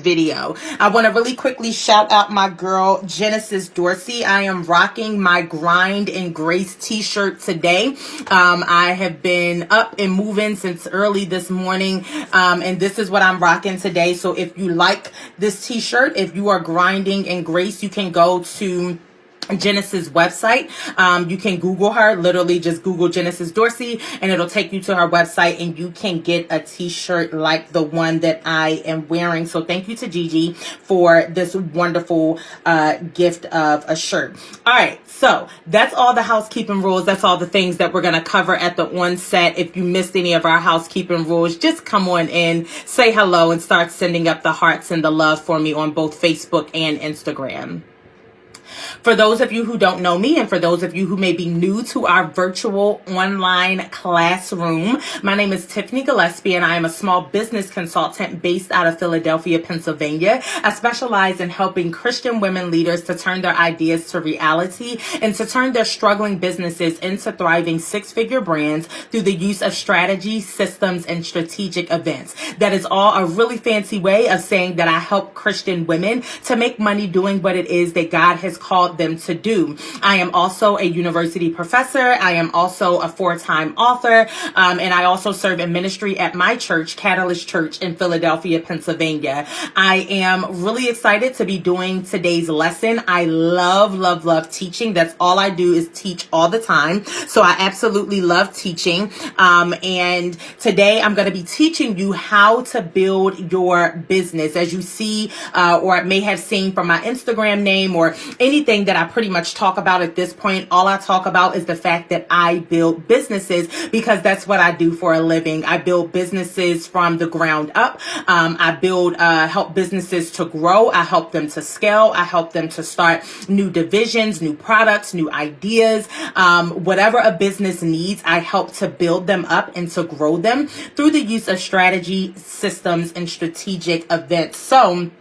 video. I want to really quickly shout out my girl Genesis Dorsey. I am rocking my Grind and Grace t-shirt today. I have been up and moving since early this morning, and this is what I'm rocking today. So if you like this t-shirt, if you are grinding in grace, you can go to Genesis website. You can Google her, literally just Google Genesis Dorsey, and it'll take you to her website, and you can get a t-shirt like the one that I am wearing. So thank you to Gigi for this wonderful gift of a shirt. All right, so that's all the housekeeping rules. That's all the things that we're going to cover at the onset. If you missed any of our housekeeping rules, just come on in, say hello, and start sending up the hearts and the love for me on both Facebook and Instagram. For those of you who don't know me, and for those of you who may be new to our virtual online classroom, my name is Tiffany Gillespie, and I am a small business consultant based out of Philadelphia, Pennsylvania. I specialize in helping Christian women leaders to turn their ideas to reality and to turn their struggling businesses into thriving six-figure brands through the use of strategy, systems, and strategic events. That is all a really fancy way of saying that I help Christian women to make money doing what it is that God has called them to do. I am also a university professor. I am also a 4-time author. And I also serve in ministry at my church, Catalyst Church in Philadelphia, Pennsylvania. I am really excited to be doing today's lesson. I love teaching. That's all I do is teach all the time. So I absolutely love teaching. And today I'm going to be teaching you how to build your business. As you see, or may have seen from my Instagram name or anything that I pretty much talk about at this point, all I talk about is the fact that I build businesses because that's what I do for a living. I build businesses from the ground up. I help businesses to grow. I help them to scale. I help them to start new divisions, new products, new ideas. Whatever a business needs, I help to build them up and to grow them through the use of strategy, systems, and strategic events. So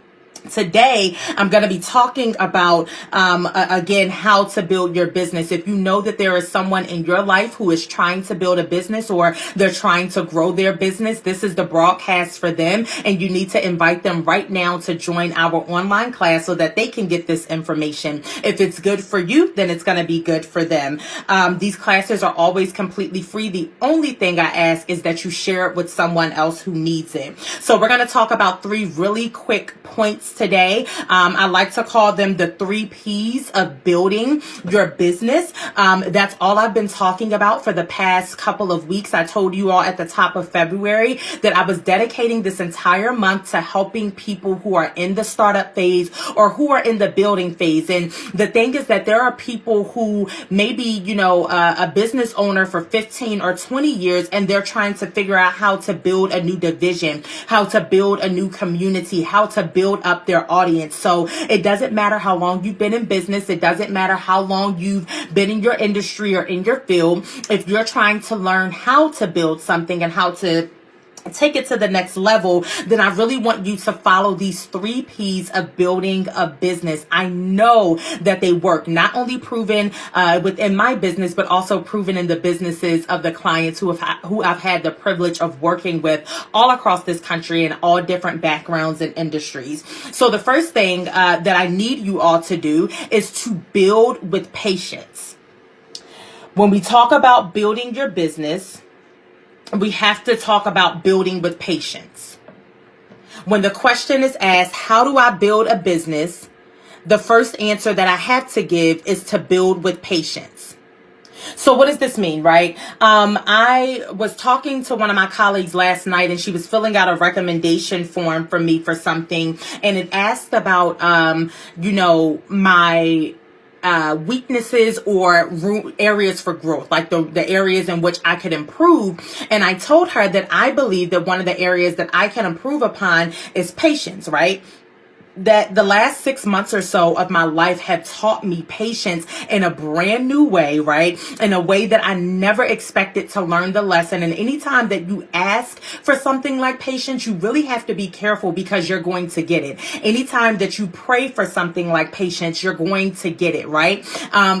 today, I'm going to be talking about, again, how to build your business. If you know that there is someone in your life who is trying to build a business or they're trying to grow their business, this is the broadcast for them. And you need to invite them right now to join our online class so that they can get this information. If it's good for you, then it's going to be good for them. These classes are always completely free. The only thing I ask is that you share it with someone else who needs it. So we're going to talk about 3 really quick points today. I like to call them the 3 P's of building your business. That's all I've been talking about for the past couple of weeks. I told you all at the top of February that I was dedicating this entire month to helping people who are in the startup phase or who are in the building phase. And the thing is that there are people who maybe, a business owner for 15 or 20 years, and they're trying to figure out how to build a new division, how to build a new community, how to build up their audience. So it doesn't matter how long you've been in business. It doesn't matter how long you've been in your industry or in your field. If you're trying to learn how to build something and how to take it to the next level, then I really want you to follow these 3 P's of building a business. I know that they work, not only proven within my business, but also proven in the businesses of the clients who I've had the privilege of working with all across this country in all different backgrounds and industries. So the first thing that I need you all to do is to build with patience. When we talk about building your business, we have to talk about building with patience. When the question is asked, how do I build a business? The first answer that I have to give is to build with patience. So what does this mean, right? I was talking to one of my colleagues last night, and she was filling out a recommendation form for me for something. And it asked about, my weaknesses or areas for growth, like the areas in which I could improve. And I told her that I believe that one of the areas that I can improve upon is patience, right? that the last 6 months or so of my life have taught me patience in a brand new way, right? In a way that I never expected to learn the lesson. And anytime that you ask for something like patience, you really have to be careful because you're going to get it. Anytime that you pray for something like patience, you're going to get it, right?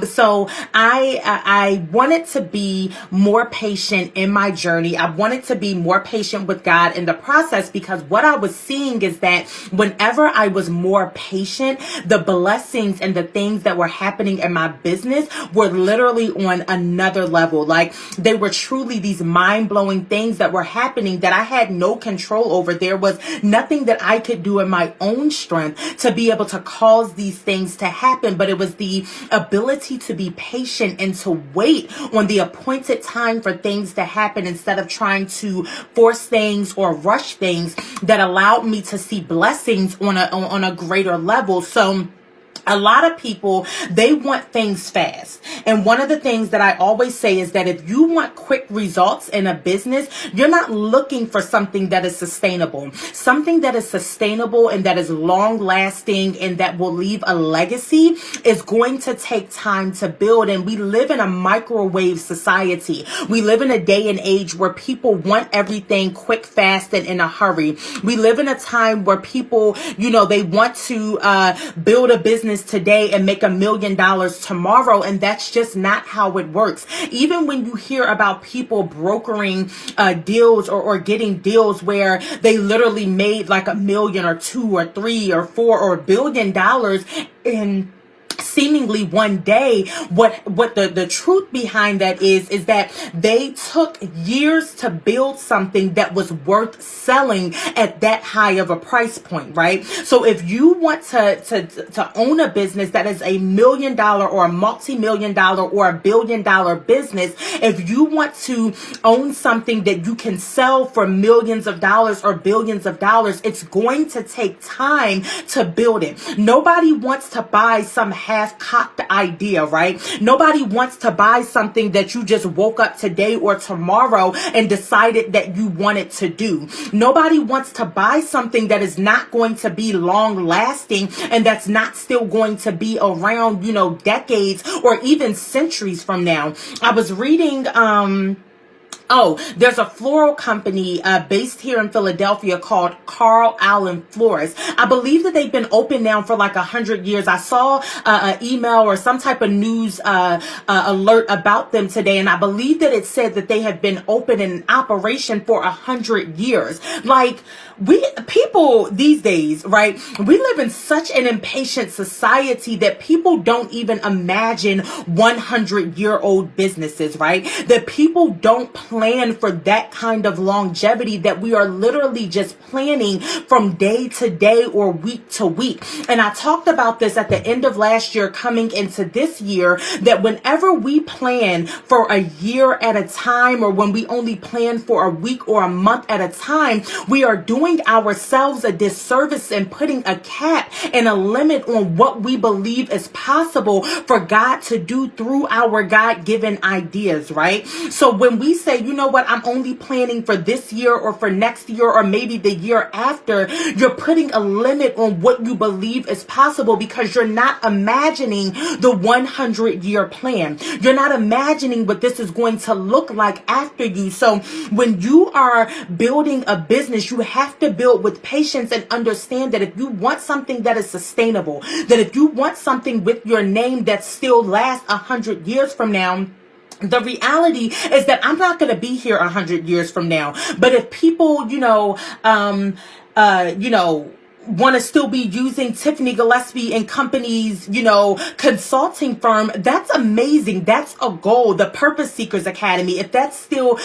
So I wanted to be more patient in my journey. I wanted to be more patient with God in the process, because what I was seeing is that whenever I was more patient, the blessings and the things that were happening in my business were literally on another level. Like, they were truly these mind-blowing things that were happening that I had no control over. There was nothing that I could do in my own strength to be able to cause these things to happen, but it was the ability to be patient and to wait on the appointed time for things to happen instead of trying to force things or rush things that allowed me to see blessings on a greater level. So a lot of people, they want things fast. And one of the things that I always say is that if you want quick results in a business, you're not looking for something that is sustainable. Something that is sustainable and that is long lasting and that will leave a legacy is going to take time to build. And we live in a microwave society. We live in a day and age where people want everything quick, fast, and in a hurry. We live in a time where people, they want to build a business today and make $1 million tomorrow, and that's just not how it works. Even when you hear about people brokering deals or getting deals where they literally made like $1 million or $2 or $3 or $4 or $1 billion in seemingly one day, what the truth behind that is that they took years to build something that was worth selling at that high of a price point, right? So if you want to own a business that is $1 million or a multi-million dollar or $1 billion business, if you want to own something that you can sell for millions of dollars or billions of dollars, it's going to take time to build it. Nobody wants to buy some half-cocked idea, right? Nobody wants to buy something that you just woke up today or tomorrow and decided that you wanted to do. Nobody wants to buy something that is not going to be long lasting and that's not still going to be around, decades or even centuries from now. I was reading, there's a floral company based here in Philadelphia called Carl Allen Florist. I believe that they've been open now for like 100 years. I saw an email or some type of news alert about them today, and I believe that it said that they have been open in operation for 100 years. Like, people these days, right? We live in such an impatient society that people don't even imagine 100-year-old businesses, right? That people don't plan for that kind of longevity, that we are literally just planning from day to day or week to week. And I talked about this at the end of last year coming into this year, that whenever we plan for a year at a time, or when we only plan for a week or a month at a time, we are doing ourselves a disservice and putting a cap and a limit on what we believe is possible for God to do through our God-given ideas, right? So when we say, you know what, I'm only planning for this year or for next year or maybe the year after, you're putting a limit on what you believe is possible, because you're not imagining the 100-year plan. You're not imagining what this is going to look like after you. So when you are building a business, you have to build with patience and understand that if you want something that is sustainable, that if you want something with your name that still lasts 100 years from now, the reality is that I'm not going to be here 100 years from now. But if people, want to still be using Tiffany Gillespie and company's, consulting firm, that's amazing. That's a goal. The Purpose Seekers Academy, if that's still,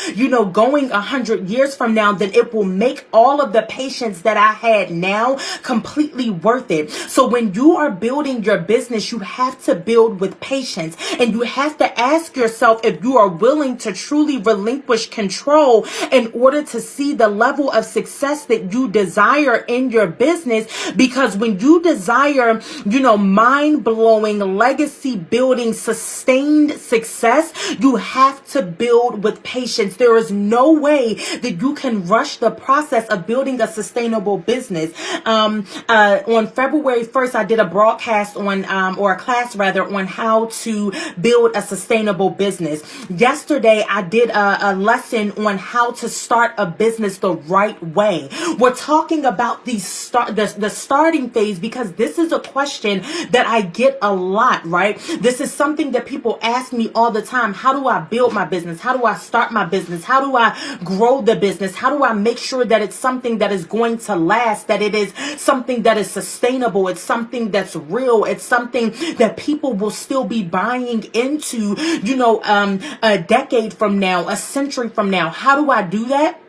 going 100 years from now, then it will make all of the patience that I had now completely worth it. So when you are building your business, you have to build with patience, and you have to ask yourself if you are willing to truly relinquish control in order to see the level of success that you desire in your business. business, because when you desire, mind-blowing, legacy-building, sustained success, you have to build with patience. There is no way that you can rush the process of building a sustainable business. On February 1st, I did a broadcast on, or a class rather, on how to build a sustainable business. Yesterday, I did a lesson on how to start a business the right way. We're talking about the starting phase, because this is a question that I get a lot, right? This is something that people ask me all the time. How do I build my business? How do I start my business? How do I grow the business? How do I make sure that it's something that is going to last, that it is something that is sustainable, it's something that's real, it's something that people will still be buying into, a decade from now, a century from now? How do I do that?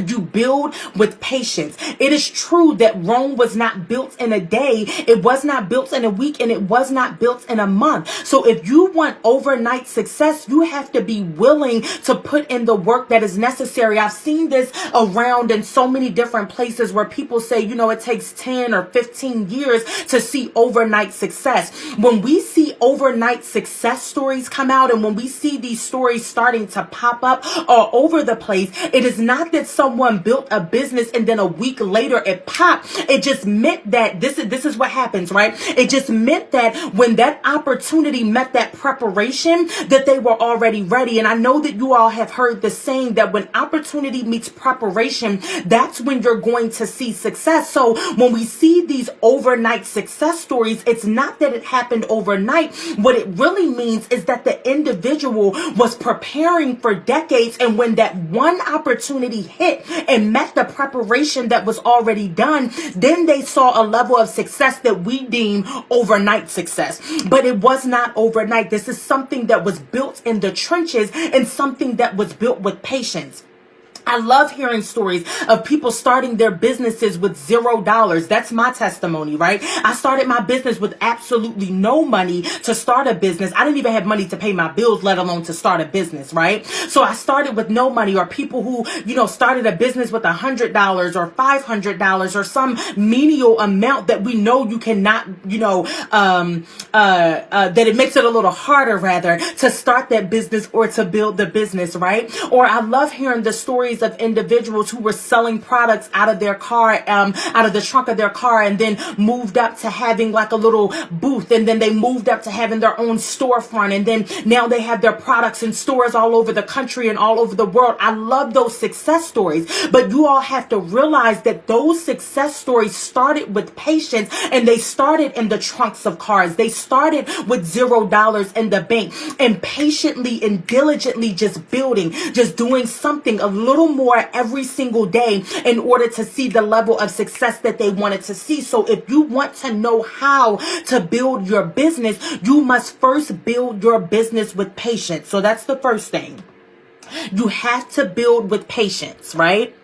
You build with patience. It is true that Rome was not built in a day. It was not built in a week, and it was not built in a month. So if you want overnight success, you have to be willing to put in the work that is necessary. I've seen this around in so many different places where people say, it takes 10 or 15 years to see overnight success. When we see overnight success stories come out, and when we see these stories starting to pop up all over the place, it is not that someone built a business and then a week later it popped. It just meant that this is what happens, right? It just meant that when that opportunity met that preparation, that they were already ready. And I know that you all have heard the saying that when opportunity meets preparation, that's when you're going to see success. So when we see these overnight success stories, it's not that it happened overnight. What it really means is that the individual was preparing for decades, and when that one opportunity hit and met the preparation that was already done, then they saw a level of success that we deem overnight success. But it was not overnight. This is something that was built in the trenches, and something that was built with patience. I love hearing stories of people starting their businesses with $0. That's my testimony, right? I started my business with absolutely no money to start a business. I didn't even have money to pay my bills, let alone to start a business, right? So I started with no money. Or people who, started a business with $100 or $500 or some menial amount that we know you cannot, that it makes it a little harder rather to start that business or to build the business, right? Or I love hearing the stories of individuals who were selling products out of their car, out of the trunk of their car, and then moved up to having like a little booth, and then they moved up to having their own storefront, and then now they have their products in stores all over the country and all over the world. I love those success stories, but you all have to realize that those success stories started with patience, and they started in the trunks of cars. They started with $0 in the bank, and patiently and diligently just building, just doing something a little more every single day in order to see the level of success that they wanted to see. So if you want to know how to build your business, you must first build your business with patience. So that's the first thing. You have to build with patience, right?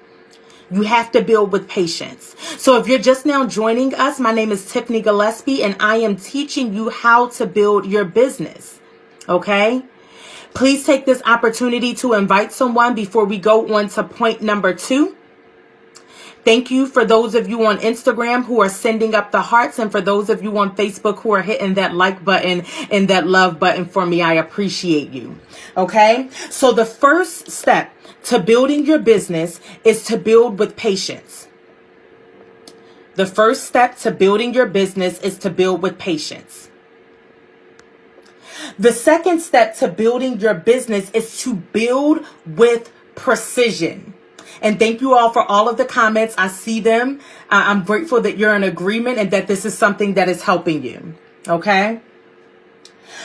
You have to build with patience. So if you're just now joining us, my name is Tiffany Gillespie, and I am teaching you how to build your business. Okay? Please take this opportunity to invite someone before we go on to point number 2. Thank you for those of you on Instagram who are sending up the hearts, and for those of you on Facebook who are hitting that like button and that love button for me. I appreciate you. Okay? So the first step to building your business is to build with patience. The first step to building your business is to build with patience. The second step to building your business is to build with precision. And thank you all for all of the comments. I see them. I'm grateful that you're in agreement and that this is something that is helping you. Okay?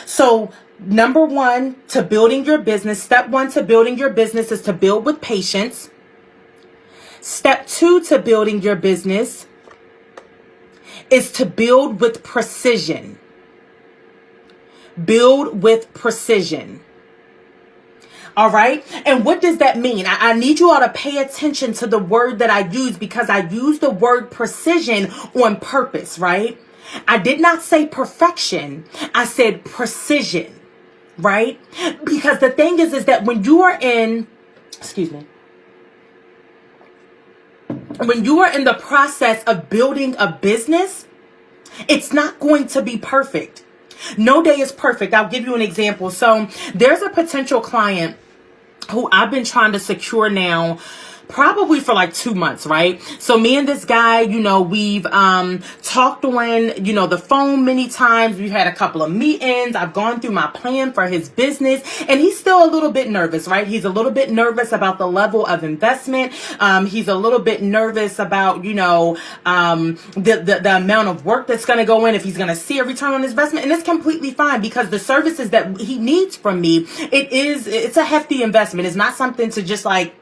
So number 1 to building your business, step 1 to building your business is to build with patience. Step 2 to building your business is to build with precision. Build with precision. All right. And what does that mean? I need you all to pay attention to the word that I use, because I use the word precision on purpose, right? I did not say perfection. I said precision, right? Because the thing is that when you are in, excuse me. when you are in the process of building a business, it's not going to be perfect. No day is perfect. I'll give you an example. So there's a potential client who I've been trying to secure now probably for like 2 months, right? So me and this guy, we've talked on, the phone many times. We've had a couple of meetings. I've gone through my plan for his business, and he's still a little bit nervous, right? He's a little bit nervous about the level of investment. He's a little bit nervous about, the amount of work that's going to go in, if he's going to see a return on his investment. And it's completely fine, because the services that he needs from me, it's a hefty investment. It's not something to just like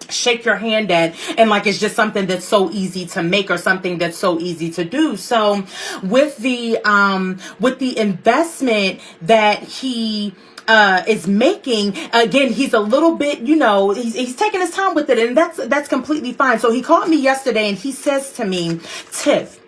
shake your hand at, and like it's just something that's so easy to make or something that's so easy to do. So with the investment that he is making, again, he's a little bit, he's taking his time with it, and that's completely fine. So he called me yesterday and he says to me, Tiff,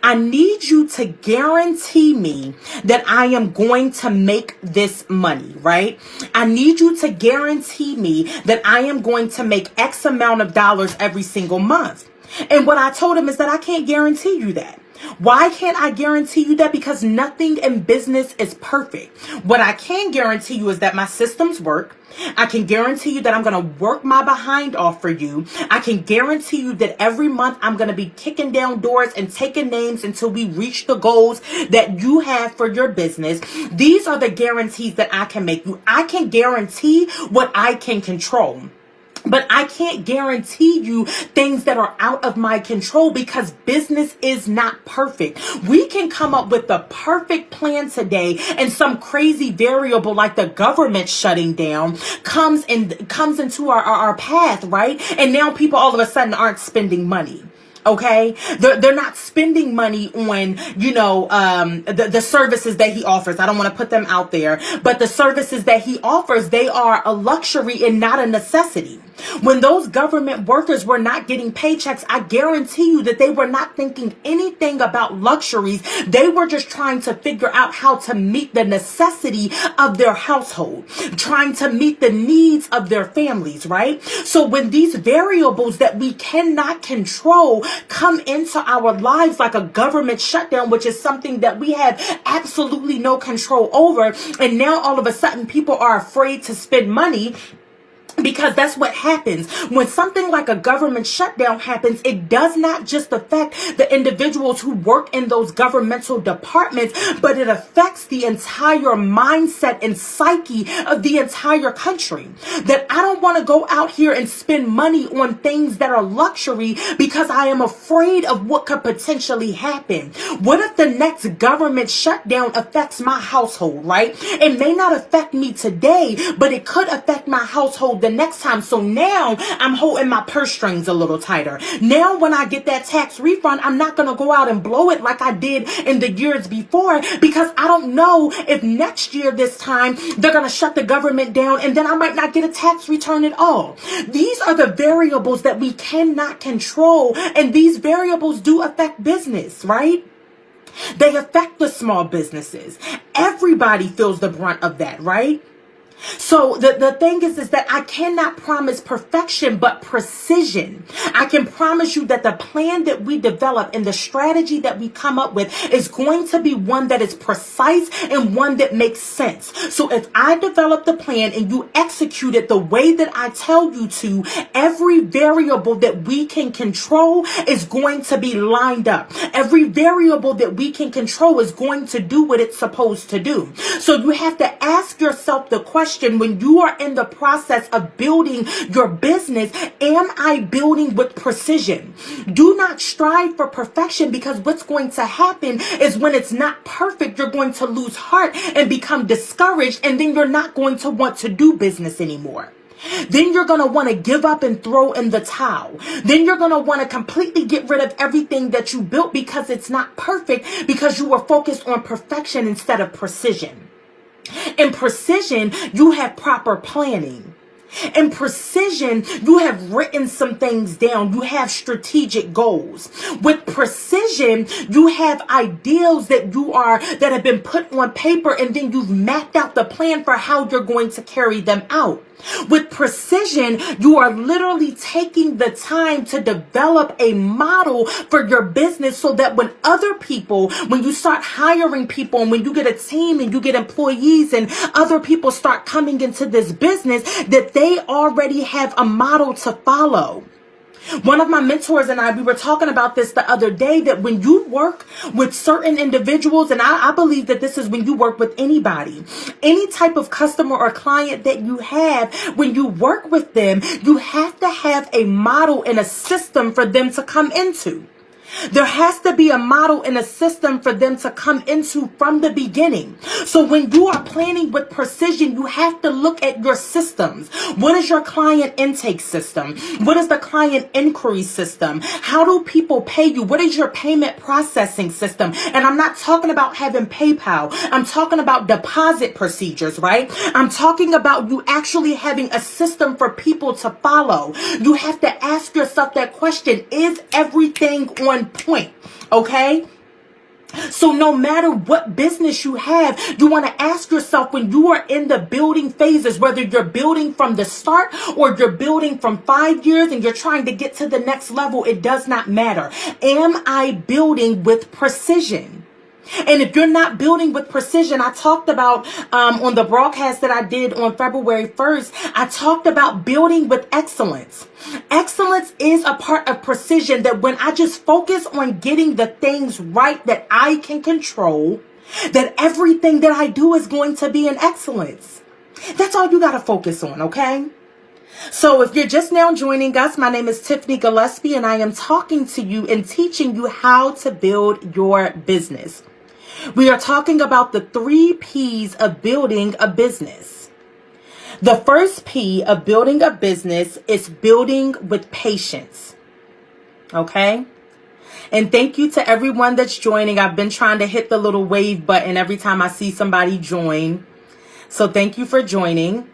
I need you to guarantee me that I am going to make this money, right? I need you to guarantee me that I am going to make X amount of dollars every single month. And what I told him is that I can't guarantee you that. Why can't I guarantee you that? Because nothing in business is perfect. What I can guarantee you is that my systems work. I can guarantee you that I'm going to work my behind off for you. I can guarantee you that every month I'm going to be kicking down doors and taking names until we reach the goals that you have for your business. These are the guarantees that I can make you. I can guarantee what I can control. But I can't guarantee you things that are out of my control, because business is not perfect. We can come up with the perfect plan today, and some crazy variable like the government shutting down comes into our path, right? And now people all of a sudden aren't spending money. Okay, they're not spending money on, the services that he offers. I don't want to put them out there, but the services that he offers, they are a luxury and not a necessity. When those government workers were not getting paychecks, I guarantee you that they were not thinking anything about luxuries. They were just trying to figure out how to meet the necessity of their household, trying to meet the needs of their families, right? So when these variables that we cannot control come into our lives, like a government shutdown, which is something that we have absolutely no control over, and now all of a sudden people are afraid to spend money, because that's what happens. When something like a government shutdown happens, it does not just affect the individuals who work in those governmental departments, but it affects the entire mindset and psyche of the entire country. That I don't want to go out here and spend money on things that are luxury because I am afraid of what could potentially happen. What if the next government shutdown affects my household, right? It may not affect me today, but it could affect my household the next time. So now I'm holding my purse strings a little tighter. Now when I get that tax refund, I'm not going to go out and blow it like I did in the years before, because I don't know if next year this time they're going to shut the government down and then I might not get a tax return at all. These are the variables that we cannot control, and these variables do affect business, right? They affect the small businesses. Everybody feels the brunt of that, right? So the thing is that I cannot promise perfection, but precision. I can promise you that the plan that we develop and the strategy that we come up with is going to be one that is precise and one that makes sense. So if I develop the plan and you execute it the way that I tell you to, every variable that we can control is going to be lined up. Every variable that we can control is going to do what it's supposed to do. So you have to ask yourself the question, when you are in the process of building your business, am I building with precision? Do not strive for perfection, because what's going to happen is when it's not perfect, you're going to lose heart and become discouraged, and then you're not going to want to do business anymore. Then you're going to want to give up and throw in the towel. Then you're going to want to completely get rid of everything that you built because it's not perfect, because you were focused on perfection instead of precision. In precision, you have proper planning. In precision, you have written some things down. You have strategic goals. With precision, you have ideals that have been put on paper, and then you've mapped out the plan for how you're going to carry them out. With precision, you are literally taking the time to develop a model for your business so that when you start hiring people and when you get a team and you get employees and other people start coming into this business, that they already have a model to follow. One of my mentors and we were talking about this the other day, that when you work with certain individuals, and I believe that this is when you work with anybody, any type of customer or client that you have, when you work with them, you have to have a model and a system for them to come into. There has to be a model and a system for them to come into from the beginning. So when you are planning with precision, you have to look at your systems. What is your client intake system? What is the client inquiry system? How do people pay you? What is your payment processing system? And I'm not talking about having PayPal. I'm talking about deposit procedures, right? I'm talking about you actually having a system for people to follow. You have to ask yourself that question: is everything on point? Okay. So no matter what business you have, you want to ask yourself, when you are in the building phases, whether you're building from the start or you're building from 5 years and you're trying to get to the next level, it does not matter. Am I building with precision? And if you're not building with precision, I talked about on the broadcast that I did on February 1st, I talked about building with excellence. Excellence is a part of precision, that when I just focus on getting the things right that I can control, that everything that I do is going to be in excellence. That's all you got to focus on, okay? So if you're just now joining us, my name is Tiffany Gillespie, and I am talking to you and teaching you how to build your business. We are talking about the 3 P's of building a business. The first P of building a business is building with patience. Okay? And thank you to everyone that's joining. I've been trying to hit the little wave button every time I see somebody join. So thank you for joining.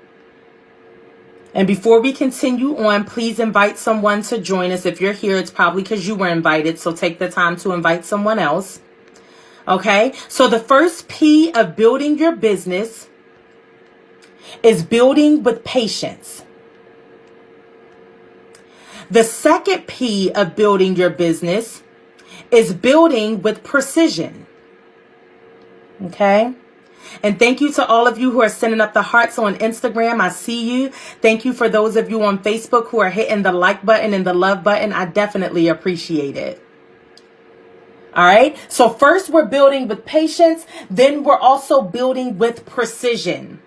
And before we continue on, please invite someone to join us. If you're here, it's probably because you were invited. So take the time to invite someone else. Okay, so the first P of building your business is building with patience. The second P of building your business is building with precision. Okay, and thank you to all of you who are sending up the hearts on Instagram. I see you. Thank you for those of you on Facebook who are hitting the like button and the love button. I definitely appreciate it. All right. So first we're building with patience. Then we're also building with precision.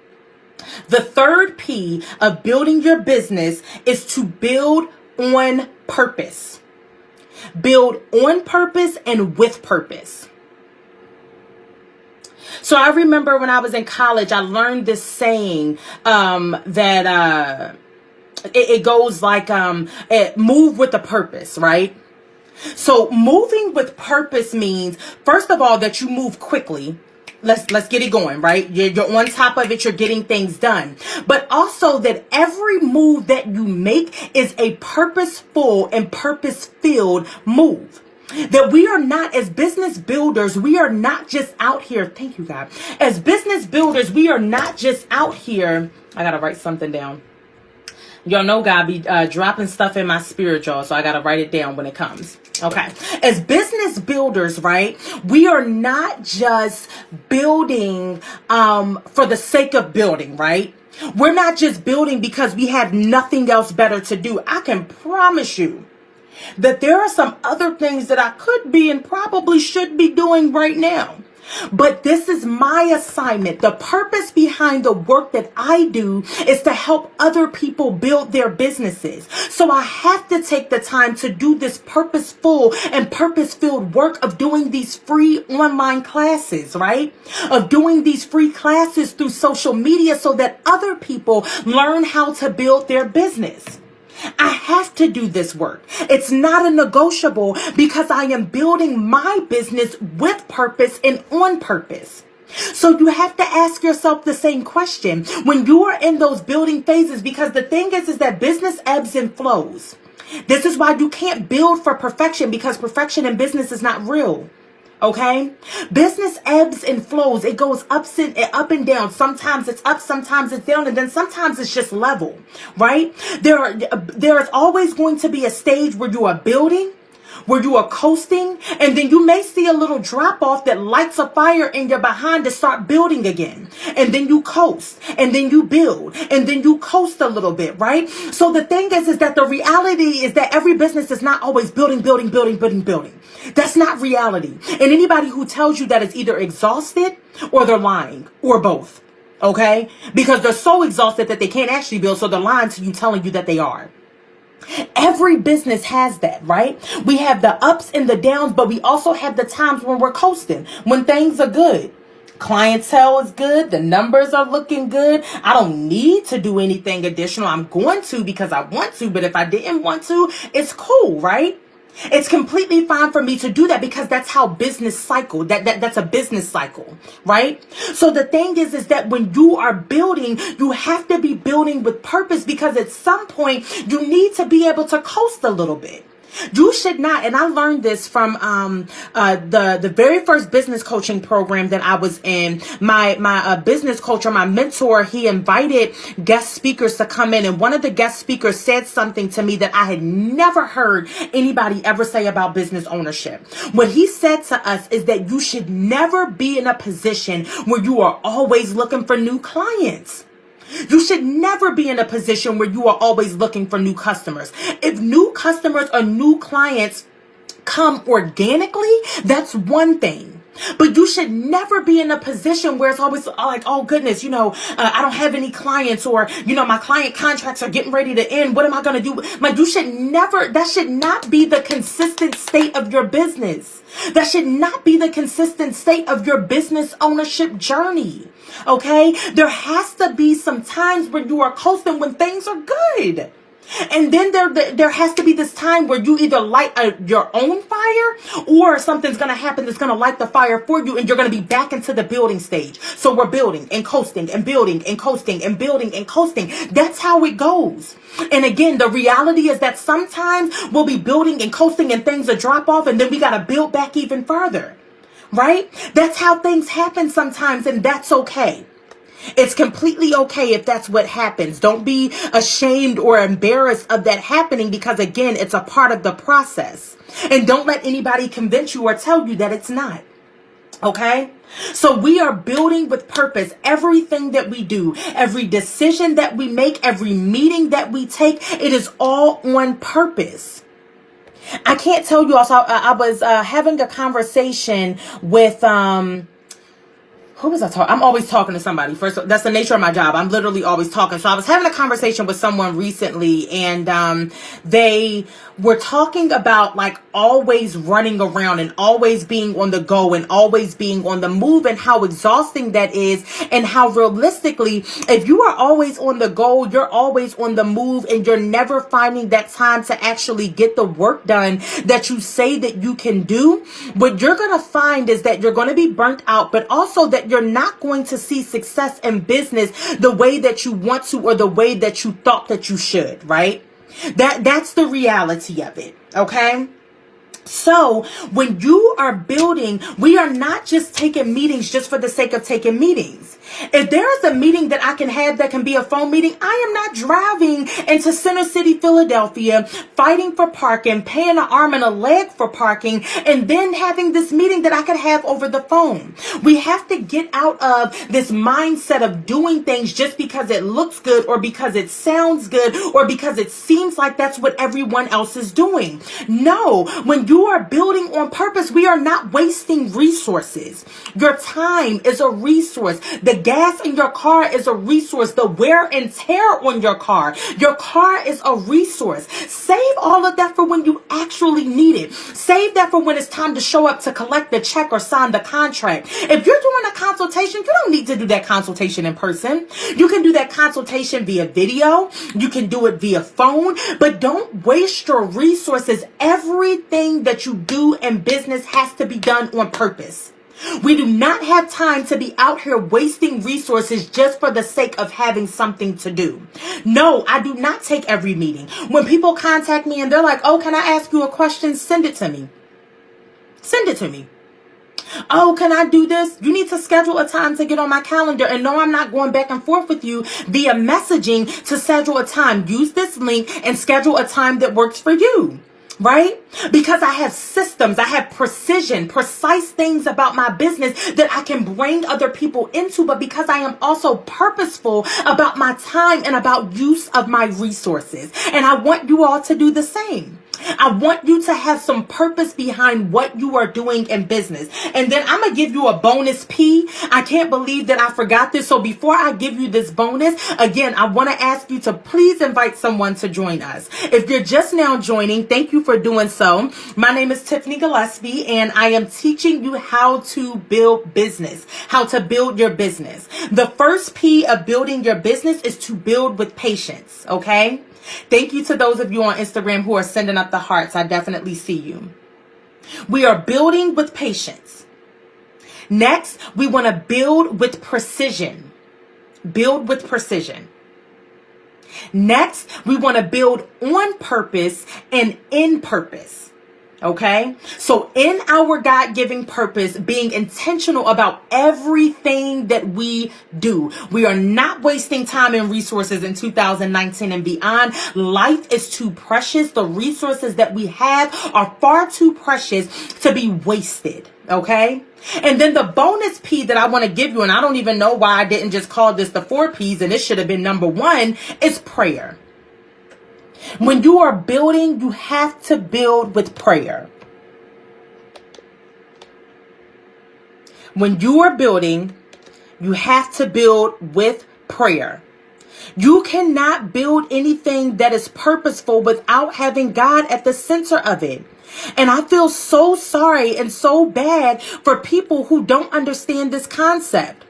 The third P of building your business is to build on purpose. Build on purpose and with purpose. So I remember when I was in college, I learned this saying that it goes like move with a purpose, right? So moving with purpose means, first of all, that you move quickly. Let's get it going, right? You're on top of it. You're getting things done. But also that every move that you make is a purposeful and purpose-filled move. That we are not, as business builders, we are not just out here. Thank you, God. As business builders, we are not just out here. I got to write something down. Y'all know God be dropping stuff in my spirit, y'all. So I got to write it down when it comes. Okay. As business builders, right, we are not just building for the sake of building, right? We're not just building because we have nothing else better to do. I can promise you that there are some other things that I could be and probably should be doing right now. But this is my assignment. The purpose behind the work that I do is to help other people build their businesses. So I have to take the time to do this purposeful and purpose-filled work of doing these free online classes, right? Of doing these free classes through social media so that other people learn how to build their business. I have to do this work. It's not a negotiable because I am building my business with purpose and on purpose. So you have to ask yourself the same question when you are in those building phases, because the thing is that business ebbs and flows. This is why you can't build for perfection, because perfection in business is not real. Okay? Business ebbs and flows. It goes up and down. Sometimes it's up, sometimes it's down, and then sometimes it's just level, right? There is always going to be a stage where you are building, where you are coasting, and then you may see a little drop off that lights a fire in your behind to start building again. And then you coast, and then you build, and then you coast a little bit, right? So the thing is that the reality is that every business is not always building. That's not reality. And anybody who tells you that is either exhausted or they're lying, or both. Okay? Because they're so exhausted that they can't actually build, so they're lying to you, telling you that they are. Every business has that, right? We have the ups and the downs, but we also have the times when we're coasting, when things are good. Clientele is good. The numbers are looking good. I don't need to do anything additional. I'm going to because I want to, but if I didn't want to, it's cool, right? It's completely fine for me to do that because that's how business cycle. That's a business cycle, right? So the thing is that when you are building, you have to be building with purpose, because at some point you need to be able to coast a little bit. You should not, and I learned this from the very first business coaching program that I was in. My business coach, or my mentor, he invited guest speakers to come in, and one of the guest speakers said something to me that I had never heard anybody ever say about business ownership. What he said to us is that you should never be in a position where you are always looking for new clients. You should never be in a position where you are always looking for new customers. If new customers or new clients come organically, that's one thing. But you should never be in a position where it's always like, oh goodness, I don't have any clients, or, my client contracts are getting ready to end. What am I going to do? Like, that should not be the consistent state of your business. That should not be the consistent state of your business ownership journey. Okay? There has to be some times when you are coasting, when things are good. And then there has to be this time where you either light your own fire, or something's going to happen that's going to light the fire for you, and you're going to be back into the building stage. So we're building and coasting and building and coasting and building and coasting. That's how it goes. And again, the reality is that sometimes we'll be building and coasting and things will drop off, and then we got to build back even further. Right? That's how things happen sometimes, and that's okay. It's completely okay if that's what happens. Don't be ashamed or embarrassed of that happening, because again, it's a part of the process. And don't let anybody convince you or tell you that it's not. Okay? So we are building with purpose. Everything that we do, every decision that we make, every meeting that we take, it is all on purpose. I can't tell you also, I was having a conversation with, who was I talking? I'm always talking to somebody. First, that's the nature of my job. I'm literally always talking. So I was having a conversation with someone recently, and they were talking about like always running around and always being on the go and always being on the move, and how exhausting that is, and how realistically, if you are always on the go, you're always on the move, and you're never finding that time to actually get the work done that you say that you can do, what you're going to find is that you're going to be burnt out, but also that you're not going to see success in business the way that you want to, or the way that you thought that you should, right? That's the reality of it, okay? So when you are building, we are not just taking meetings just for the sake of taking meetings. If there is a meeting that I can have that can be a phone meeting, I am not driving into Center City, Philadelphia, fighting for parking, paying an arm and a leg for parking, and then having this meeting that I could have over the phone. We have to get out of this mindset of doing things just because it looks good, or because it sounds good, or because it seems like that's what everyone else is doing. No, when you are building on purpose, we are not wasting resources. Your time is a resource. The gas in your car is a resource. The wear and tear on your car is a resource. Save all of that for when you actually need it. Save that for when it's time to show up to collect the check or sign the contract. If you're doing a consultation, you don't need to do that consultation in person. You can do that consultation via video. You can do it via phone, but don't waste your resources. Everything that you do in business has to be done on purpose. We do not have time to be out here wasting resources just for the sake of having something to do. No, I do not take every meeting. When people contact me and they're like, oh, can I ask you a question? Send it to me. Send it to me. Oh, can I do this? You need to schedule a time to get on my calendar. And no, I'm not going back and forth with you via messaging to schedule a time. Use this link and schedule a time that works for you. Right? Because I have systems, I have precision, precise things about my business that I can bring other people into, but because I am also purposeful about my time and about use of my resources. And I want you all to do the same. I want you to have some purpose behind what you are doing in business. And then I'm going to give you a bonus P. I can't believe that I forgot this. So before I give you this bonus, again, I want to ask you to please invite someone to join us. If you're just now joining, thank you for doing so. My name is Tiffany Gillespie, and I am teaching you how to build business, how to build your business. The first P of building your business is to build with patience. Okay? Thank you to those of you on Instagram who are sending up the hearts. I definitely see you. We are building with patience. Next, we want to build with precision. Build with precision. Next, we want to build on purpose and in purpose. Okay, so in our God-given purpose, being intentional about everything that we do. We are not wasting time and resources in 2019 and beyond. Life is too precious. The resources that we have are far too precious to be wasted. Okay. And then the bonus P that I want to give you, and I don't even know why I didn't just call this the 4 P's, and it should have been number 1, is prayer. When you are building, you have to build with prayer. When you are building, you have to build with prayer. You cannot build anything that is purposeful without having God at the center of it. And I feel so sorry and so bad for people who don't understand this concept.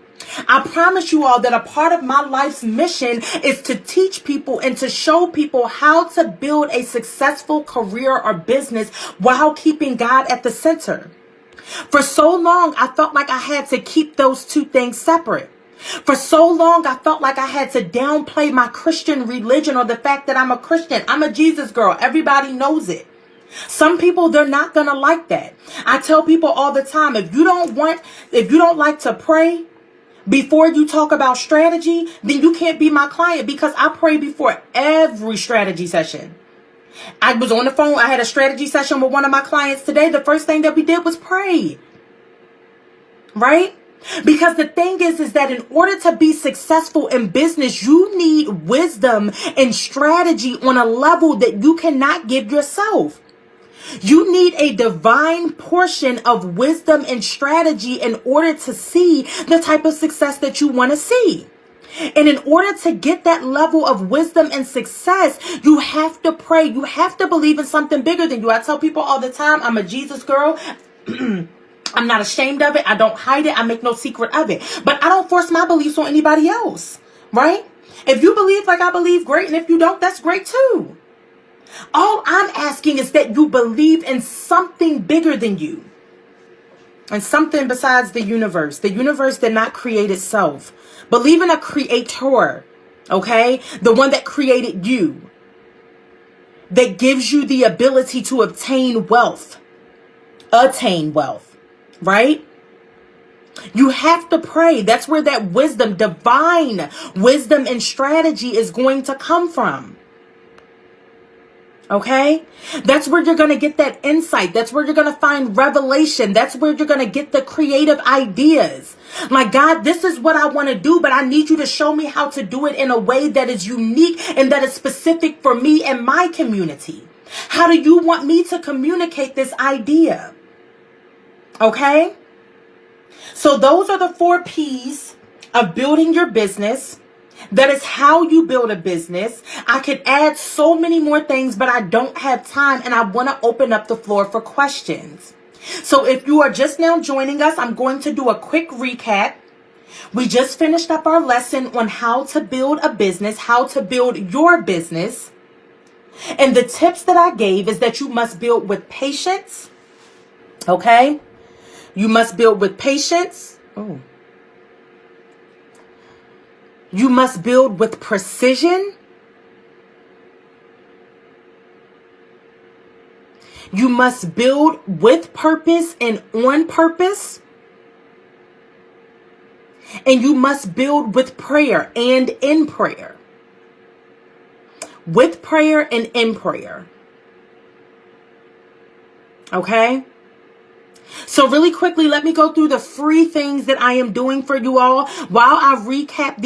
I promise you all that a part of my life's mission is to teach people and to show people how to build a successful career or business while keeping God at the center. For so long, I felt like I had to keep those two things separate. For so long, I felt like I had to downplay my Christian religion or the fact that I'm a Christian. I'm a Jesus girl. Everybody knows it. Some people, they're not going to like that. I tell people all the time, if you don't like to pray before you talk about strategy, then you can't be my client, because I pray before every strategy session. I was on the phone. I had a strategy session with one of my clients today. The first thing that we did was pray. Right? Because the thing is that in order to be successful in business, you need wisdom and strategy on a level that you cannot give yourself. You need a divine portion of wisdom and strategy in order to see the type of success that you want to see. And in order to get that level of wisdom and success, you have to pray. You have to believe in something bigger than you. I tell people all the time, I'm a Jesus girl. I'm not ashamed of it. I don't hide it. I make no secret of it. But I don't force my beliefs on anybody else. Right? If you believe like I believe, great. And if you don't, that's great too. All I'm asking is that you believe in something bigger than you. And something besides the universe. The universe did not create itself. Believe in a creator. Okay? The one that created you. That gives you the ability to obtain wealth. Attain wealth. Right? You have to pray. That's where that wisdom, divine wisdom and strategy is going to come from. Okay? That's where you're going to get that insight. That's where you're going to find revelation. That's where you're going to get the creative ideas. Like, God, this is what I want to do, but I need you to show me how to do it in a way that is unique and that is specific for me and my community. How do you want me to communicate this idea? Okay? So those are the 4 P's of building your business. That is how you build a business. I could add so many more things, but I don't have time, and I want to open up the floor for questions. So if you are just now joining us, I'm going to do a quick recap. We just finished up our lesson on how to build a business, how to build your business. And the tips that I gave is that you must build with patience. Okay? You must build with patience. Oh. You must build with precision. You must build with purpose and on purpose. And you must build with prayer and in prayer. With prayer and in prayer. Okay? So really quickly, let me go through the free things that I am doing for you all while I recap